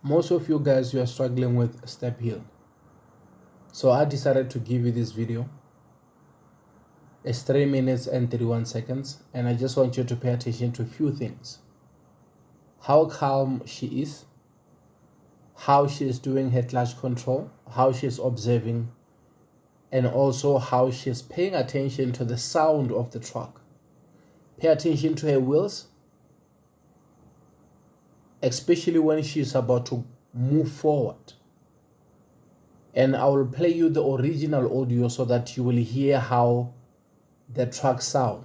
Most of you guys, you are struggling with step heel. So I decided to give you this video. It's 3 minutes and 31 seconds, and I just want you to pay attention to a few things. How calm she is, how she is doing her clutch control, how she is observing, and also how she is paying attention to the sound of the truck. Pay attention to her wheels, especially when she's about to move forward. And I will play you the original audio so that you will hear how the truck sound.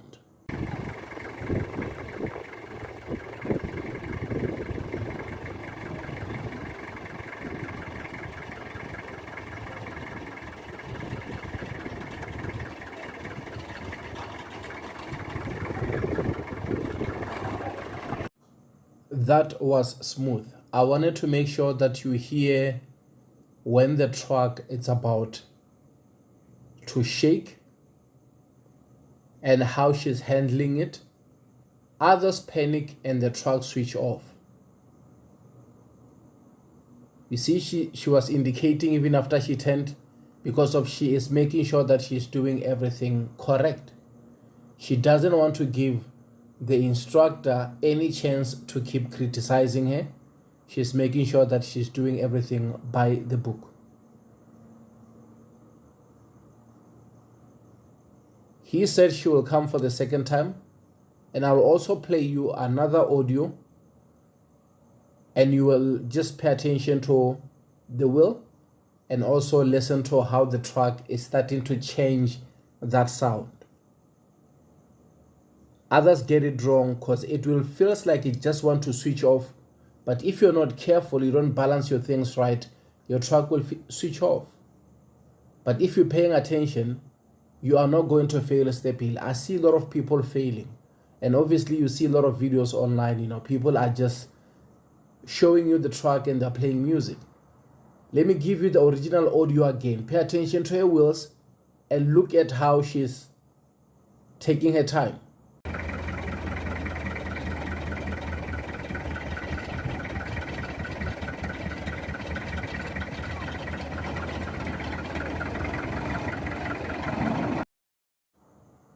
That was smooth. I wanted to make sure that you hear when the truck is about to shake and how she's handling it. Others panic and the truck switch off. You see, she was indicating even after she turned, because of she is making sure that she's doing everything correct. She doesn't want to give the instructor any chance to keep criticizing her. She's making sure that she's doing everything by the book. He said she will come for the second time, and I will also play you another audio, and you will just pay attention to the wheel and also listen to how the truck is starting to change that sound. Others get it wrong because it will feels like it just want to switch off, but if you're not careful, you don't balance your things right, your truck will switch off. But if you're paying attention, you are not going to fail a step heel. I see a lot of people failing, and obviously you see a lot of videos online, people are just showing you the truck and they're playing music. Let me give you the original audio again. Pay attention to her wheels and look at how she's taking her time.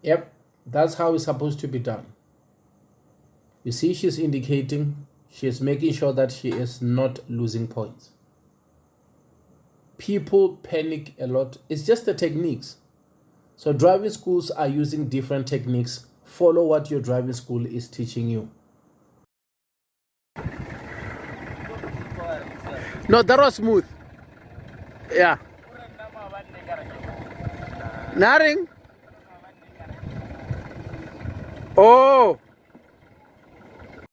Yep, that's how it's supposed to be done. You see, she's indicating, she's making sure that she is not losing points. People panic a lot. It's just the techniques. So driving schools are using different techniques. Follow what your driving school is teaching you. No, that was smooth. Yeah. Nothing. Oh.